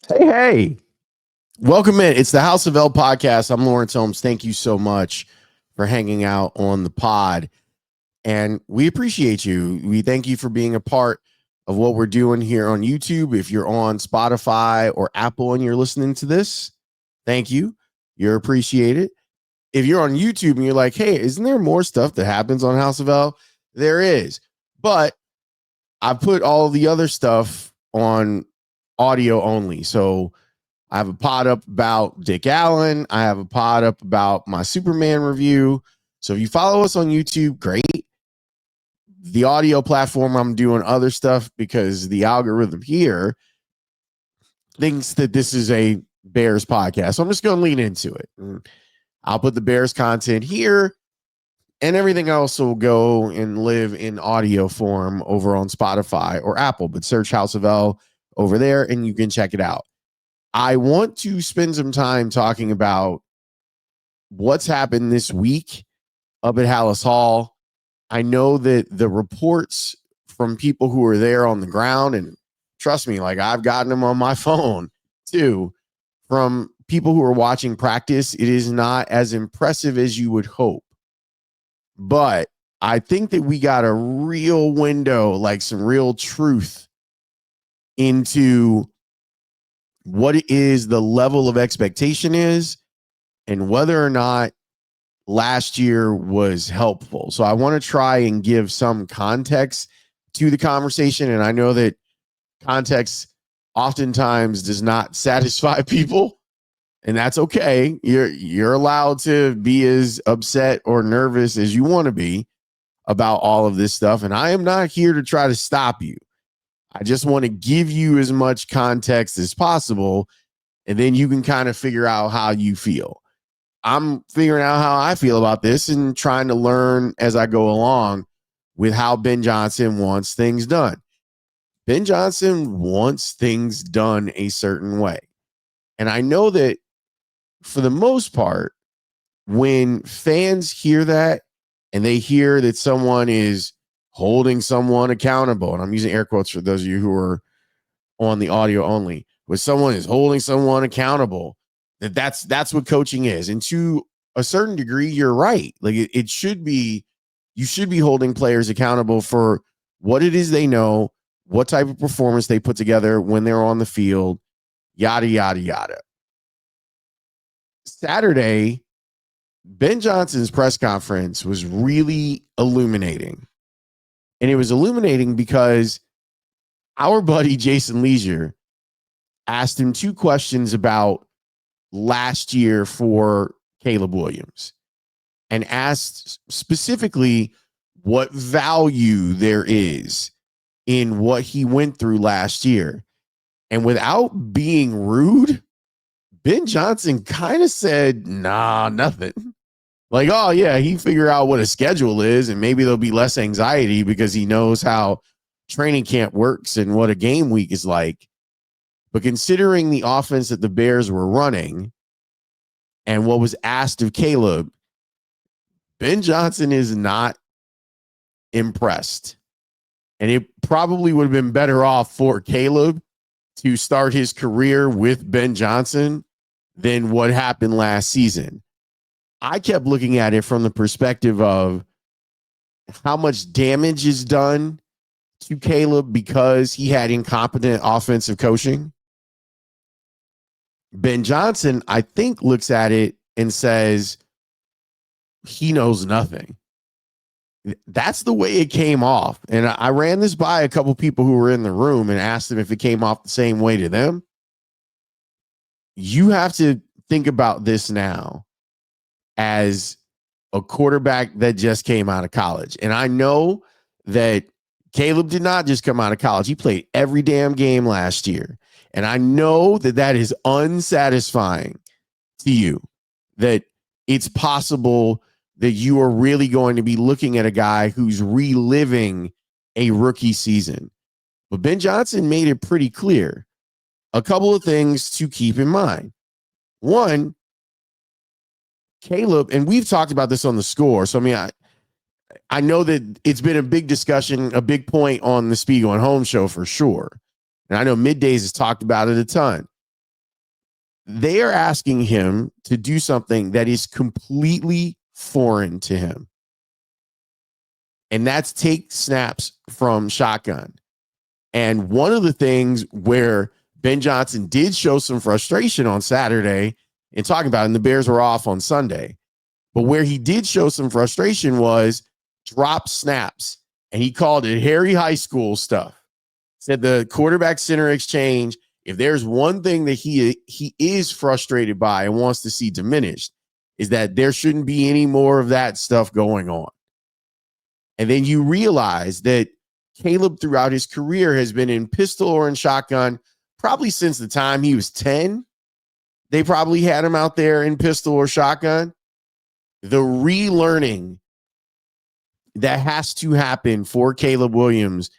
Hey. Welcome in. It's the House of L podcast. I'm Laurence Holmes. Thank you so much for hanging out on the pod. And we appreciate you. We thank you for being a part of what we're doing here on YouTube. If you're on Spotify or Apple and you're listening to this, thank you. You're appreciated. If you're on YouTube and you're like, hey, isn't there more stuff that happens on House of L? There is. But I put all the other stuff on audio only. So I have a pod up about Dick Allen. I have a pod up about my Superman review. So if you follow us on YouTube, great. The audio platform, I'm doing other stuff because the algorithm here thinks that this is a Bears podcast. So I'm just going to lean into it. I'll put the Bears content here, and everything else will go and live in audio form over on Spotify or Apple. But search House of L over there and you can check it out. I want to spend some time talking about what's happened this week up at Hallis Hall. I know that the reports from people who are there on the ground, and trust me, like I've gotten them on my phone too, from people who are watching practice, it is not as impressive as you would hope. But I think that we got a real window, like some real truth into what it is the level of expectation is and whether or not last year was helpful. So I want to try and give some context to the conversation. And I know that context oftentimes does not satisfy people, and that's okay. You're allowed to be as upset or nervous as you want to be about all of this stuff. And I am not here to try to stop you. I just want to give you as much context as possible, and then you can kind of figure out how you feel. I'm figuring out how I feel about this and trying to learn as I go along with how Ben Johnson wants things done. Ben Johnson wants things done a certain way. And I know that for the most part, when fans hear that and they hear that someone is holding someone accountable, and I'm using air quotes for those of you who are on the audio only, when someone is holding someone accountable, that's what coaching is. And to a certain degree, you're right. Like it should be, you should be holding players accountable for what it is they know, what type of performance they put together when they're on the field, yada, yada, yada. Saturday, Ben Johnson's press conference was really illuminating. And it was illuminating because our buddy Jason Leisure asked him two questions about last year for Caleb Williams and asked specifically what value there is in what he went through last year. And without being rude, Ben Johnson kind of said, nah, nothing. Like, oh, yeah, he figured out what a schedule is, and maybe there'll be less anxiety because he knows how training camp works and what a game week is like. But considering the offense that the Bears were running and what was asked of Caleb, Ben Johnson is not impressed. And it probably would have been better off for Caleb to start his career with Ben Johnson than what happened last season. I kept looking at it from the perspective of how much damage is done to Caleb because he had incompetent offensive coaching. Ben Johnson, I think, looks at it and says he knows nothing. That's the way it came off. And I ran this by a couple people who were in the room and asked them if it came off the same way to them. You have to think about this now as a quarterback that just came out of college. And I know that Caleb did not just come out of college. He played every damn game last year. And I know that that is unsatisfying to you, that it's possible that you are really going to be looking at a guy who's reliving a rookie season. But Ben Johnson made it pretty clear. A couple of things to keep in mind. One, Caleb, and we've talked about this on the score. So, I mean, I know that it's been a big discussion, a big point on the Spiegel and Holmes show for sure. And I know Middays has talked about it a ton. They are asking him to do something that is completely foreign to him. And that's take snaps from shotgun. And one of the things where Ben Johnson did show some frustration on Saturday and talking about it, and the Bears were off on Sunday, but where he did show some frustration was drop snaps. And he called it Harry High School stuff. Said the quarterback center exchange, if there's one thing that he is frustrated by and wants to see diminished, is that there shouldn't be any more of that stuff going on. And then you realize that Caleb throughout his career has been in pistol or in shotgun probably since the time he was 10. They probably had him out there in pistol or shotgun. The relearning that has to happen for Caleb Williams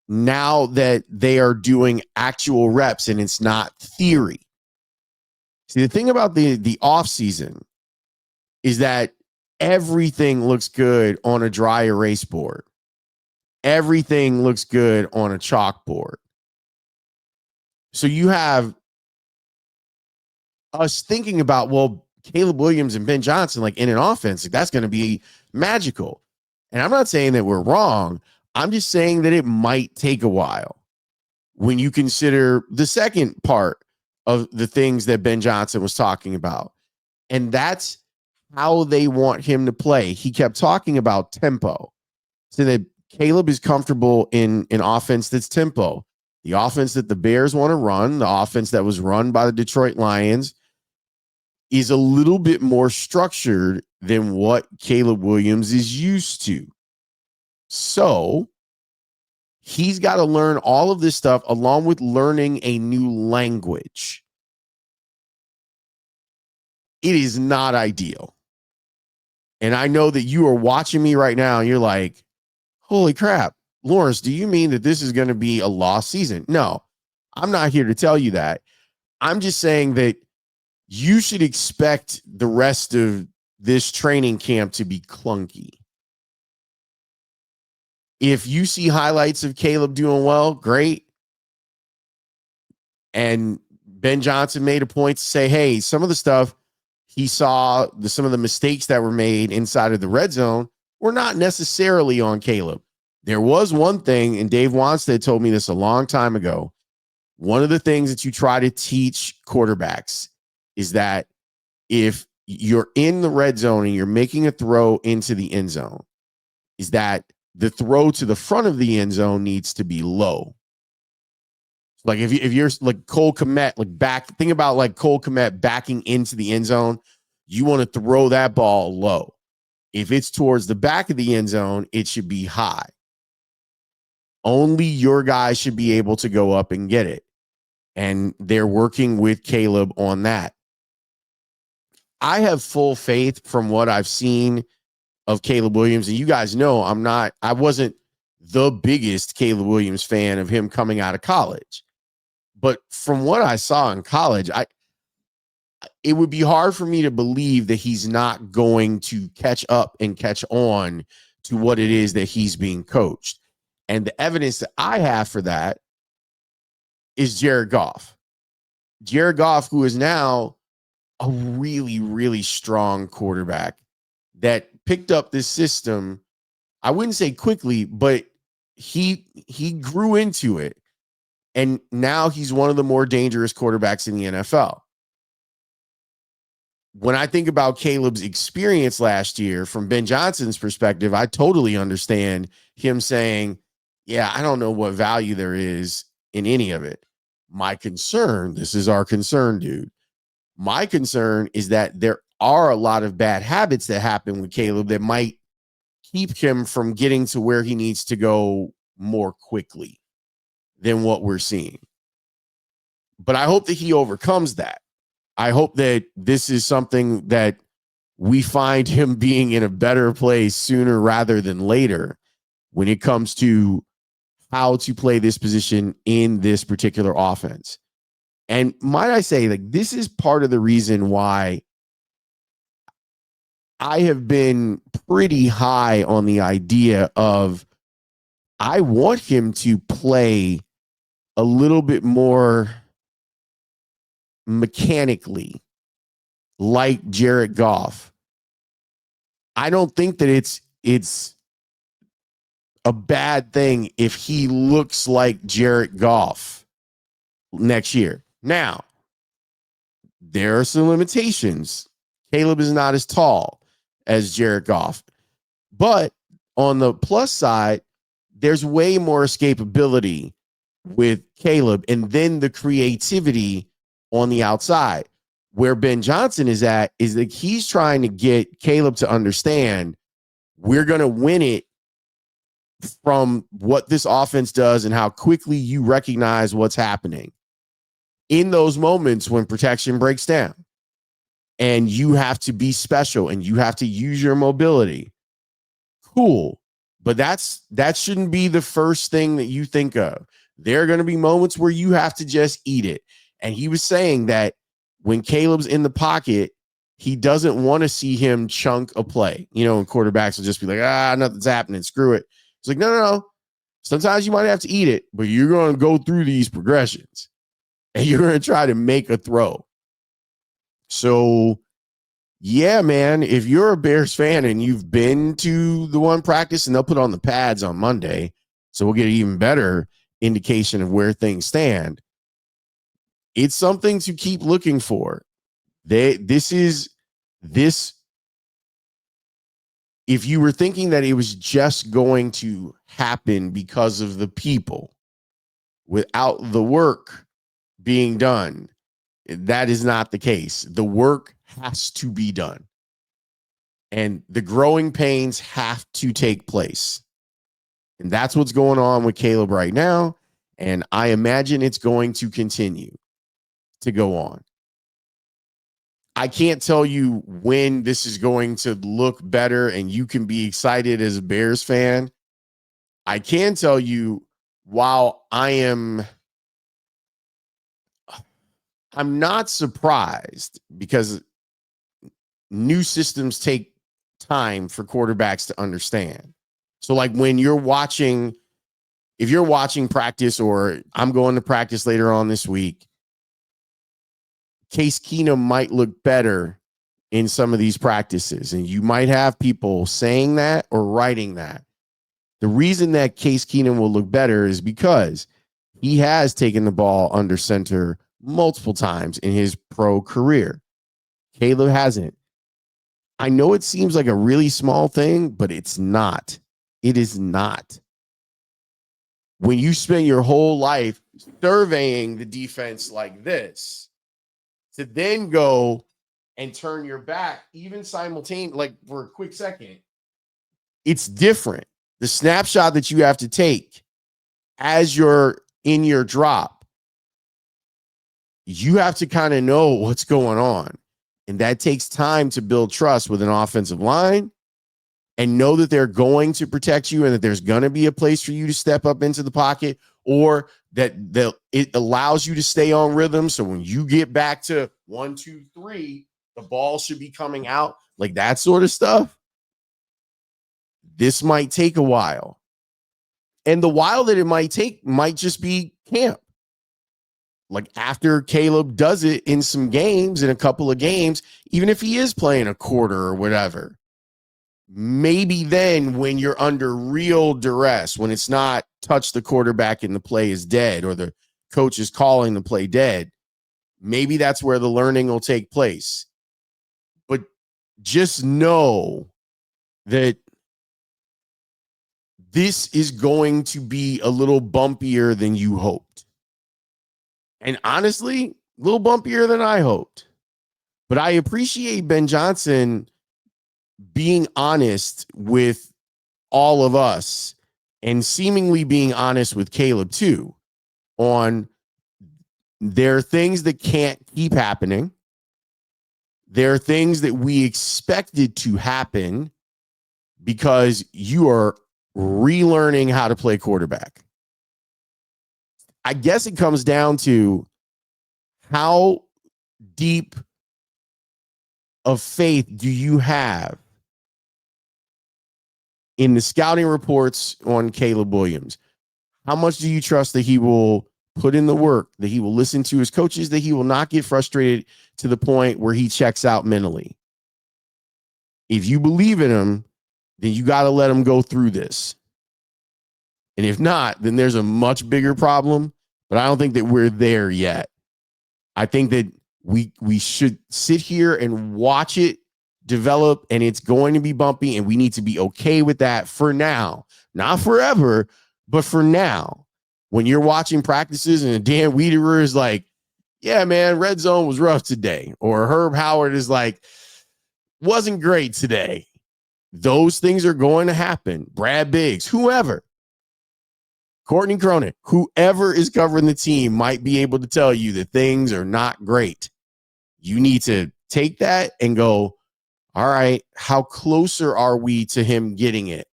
now that they are doing actual reps and it's not theory. See, the thing about the offseason is that everything looks good on a dry erase board. Everything looks good on a chalkboard. So you have us thinking about, well, Caleb Williams and Ben Johnson, like in an offense, like that's going to be magical. And I'm not saying that we're wrong. I'm just saying that it might take a while when you consider the second part of the things that Ben Johnson was talking about. And that's how they want him to play. He kept talking about tempo, so that Caleb is comfortable in an offense that's tempo. The offense that the Bears want to run, the offense that was run by the Detroit Lions, is a little bit more structured than what Caleb Williams is used to. So he's got to learn all of this stuff along with learning a new language. It is not ideal. And I know that you are watching me right now and you're like, holy crap, Laurence, do you mean that this is going to be a lost season? No, I'm not here to tell you that. I'm just saying that you should expect the rest of this training camp to be clunky. If you see highlights of Caleb doing well, great. And Ben Johnson made a point to say, hey, some of the stuff he saw, some of the mistakes that were made inside of the red zone were not necessarily on Caleb. There was one thing, and Dave Wanstead told me this a long time ago. One of the things that you try to teach quarterbacks is that if you're in the red zone and you're making a throw into the end zone, is that the throw to the front of the end zone needs to be low. Like if you're like Cole Kmet, like back, think about like Cole Kmet backing into the end zone. You want to throw that ball low. If it's towards the back of the end zone, it should be high. Only your guys should be able to go up and get it. And they're working with Caleb on that. I have full faith from what I've seen of Caleb Williams. And you guys know I wasn't the biggest Caleb Williams fan of him coming out of college. But from what I saw in college, it would be hard for me to believe that he's not going to catch up and catch on to what it is that he's being coached. And the evidence that I have for that is Jared Goff. Jared Goff, who is now a really, really strong quarterback that picked up this system. I wouldn't say quickly, but he grew into it. And now he's one of the more dangerous quarterbacks in the NFL. When I think about Caleb's experience last year from Ben Johnson's perspective, I totally understand him saying, yeah, I don't know what value there is in any of it. My concern, this is our concern, dude. My concern is that there are a lot of bad habits that happen with Caleb that might keep him from getting to where he needs to go more quickly than what we're seeing. But I hope that he overcomes that. I hope that this is something that we find him being in a better place sooner rather than later when it comes to how to play this position in this particular offense. And might I say, like, this is part of the reason why I have been pretty high on the idea of I want him to play a little bit more mechanically like Jared Goff, I don't think that it's a bad thing if he looks like Jared Goff next year. Now, there are some limitations. Caleb is not as tall as Jared Goff. But on the plus side, there's way more escapability with Caleb, and then the creativity on the outside. Where Ben Johnson is at is that he's trying to get Caleb to understand we're going to win it from what this offense does and how quickly you recognize what's happening in those moments when protection breaks down. And you have to be special and you have to use your mobility. Cool. But that shouldn't be the first thing that you think of. There are going to be moments where you have to just eat it. And he was saying that when Caleb's in the pocket, he doesn't want to see him chunk a play. You know, and quarterbacks will just be like, nothing's happening. Screw it. It's like, no. Sometimes you might have to eat it, but you're going to go through these progressions and you're going to try to make a throw. So, yeah, man, if you're a Bears fan and you've been to the one practice, and they'll put on the pads on Monday, so we'll get an even better indication of where things stand. It's something to keep looking for. This. If you were thinking that it was just going to happen because of the people without the work being done, that is not the case. The work has to be done. And the growing pains have to take place. And that's what's going on with Caleb right now. And I imagine it's going to continue to go on. I can't tell you when this is going to look better and you can be excited as a Bears fan. I can tell you, while I'm not surprised, because new systems take time for quarterbacks to understand. So like when you're watching, if you're watching practice, or I'm going to practice later on this week, Case Keenum might look better in some of these practices. And you might have people saying that or writing that. The reason that Case Keenum will look better is because he has taken the ball under center multiple times in his pro career. Caleb hasn't. I know it seems like a really small thing, but it's not. It is not. When you spend your whole life surveying the defense like this, to then go and turn your back, even simultaneously, like for a quick second, it's different. The snapshot that you have to take as you're in your drop, you have to kind of know what's going on. And that takes time to build trust with an offensive line and know that they're going to protect you and that there's going to be a place for you to step up into the pocket, or that it allows you to stay on rhythm. So when you get back to 1, 2, 3, the ball should be coming out, like that sort of stuff. This might take a while. And the while that it might take might just be camp. Like after Caleb does it in some games, in a couple of games, even if he is playing a quarter or whatever, maybe then when you're under real duress, when it's not touch the quarterback and the play is dead, or the coach is calling the play dead, maybe that's where the learning will take place. But just know that this is going to be a little bumpier than you hoped. And honestly, a little bumpier than I hoped. But I appreciate Ben Johnson being honest with all of us, and seemingly being honest with Caleb too, on there are things that can't keep happening. There are things that we expected to happen because you are relearning how to play quarterback. I guess it comes down to how deep of faith do you have in the scouting reports on Caleb Williams? How much do you trust that he will put in the work, that he will listen to his coaches, that he will not get frustrated to the point where he checks out mentally. If you believe in him, then you got to let him go through this. And if not, then there's a much bigger problem, but I don't think that we're there yet. I think that we should sit here and watch it develop, and it's going to be bumpy, and we need to be okay with that for now. Not forever, but for now. When you're watching practices and Dan Wiederer is like, yeah, man, red zone was rough today. Or Herb Howard is like, wasn't great today. Those things are going to happen. Brad Biggs, whoever. Courtney Cronin, whoever is covering the team might be able to tell you that things are not great. You need to take that and go, all right, how closer are we to him getting it?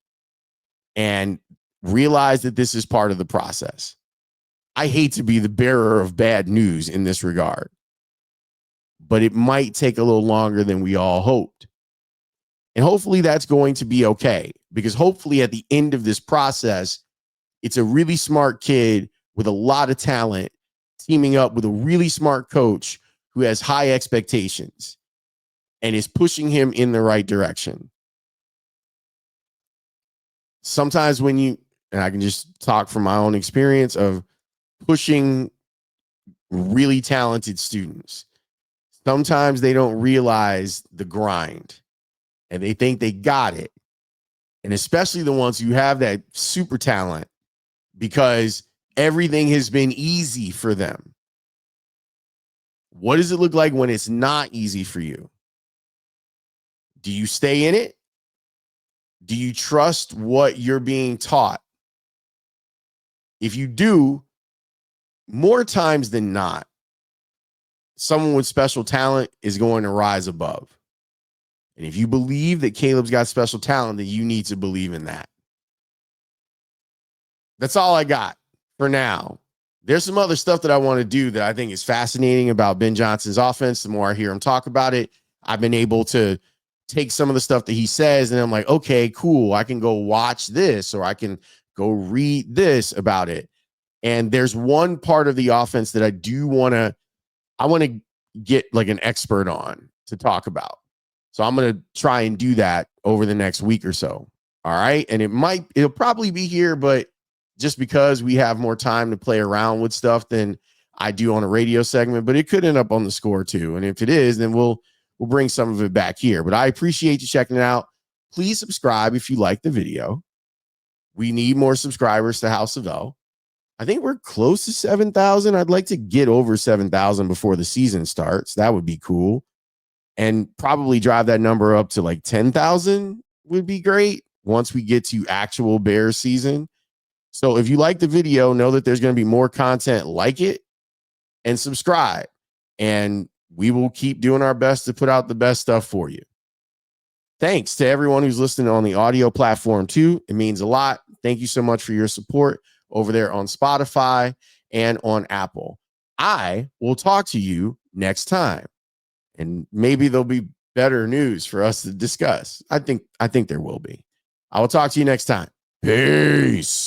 And realize that this is part of the process. I hate to be the bearer of bad news in this regard, but it might take a little longer than we all hoped. And hopefully that's going to be okay, because hopefully at the end of this process, it's a really smart kid with a lot of talent teaming up with a really smart coach who has high expectations and is pushing him in the right direction. Sometimes when you, and I can just talk from my own experience of pushing really talented students, sometimes they don't realize the grind and they think they got it. And especially the ones who have that super talent, because everything has been easy for them. What does it look like when it's not easy for you? Do you stay in it? Do you trust what you're being taught? If you do, more times than not, someone with special talent is going to rise above. And if you believe that Caleb's got special talent, then you need to believe in that. That's all I got for now. There's some other stuff that I want to do that I think is fascinating about Ben Johnson's offense. The more I hear him talk about it, I've been able to take some of the stuff that he says and I'm like, okay, cool. I can go watch this, or I can go read this about it. And there's one part of the offense that I want to get like an expert on to talk about. So I'm going to try and do that over the next week or so. All right. And it'll probably be here, but just because we have more time to play around with stuff than I do on a radio segment, but it could end up on the Score too. And if it is, then we'll bring some of it back here. But I appreciate you checking it out. Please subscribe if you like the video. We need more subscribers to House of L. I think we're close to 7,000. I'd like to get over 7,000 before the season starts. That would be cool. And probably drive that number up to like 10,000 would be great once we get to actual Bears season. So if you like the video, know that there's going to be more content like it, and subscribe. And we will keep doing our best to put out the best stuff for you. Thanks to everyone who's listening on the audio platform too. It means a lot. Thank you so much for your support over there on Spotify and on Apple. I will talk to you next time. And maybe there'll be better news for us to discuss. I think there will be. I will talk to you next time. Peace.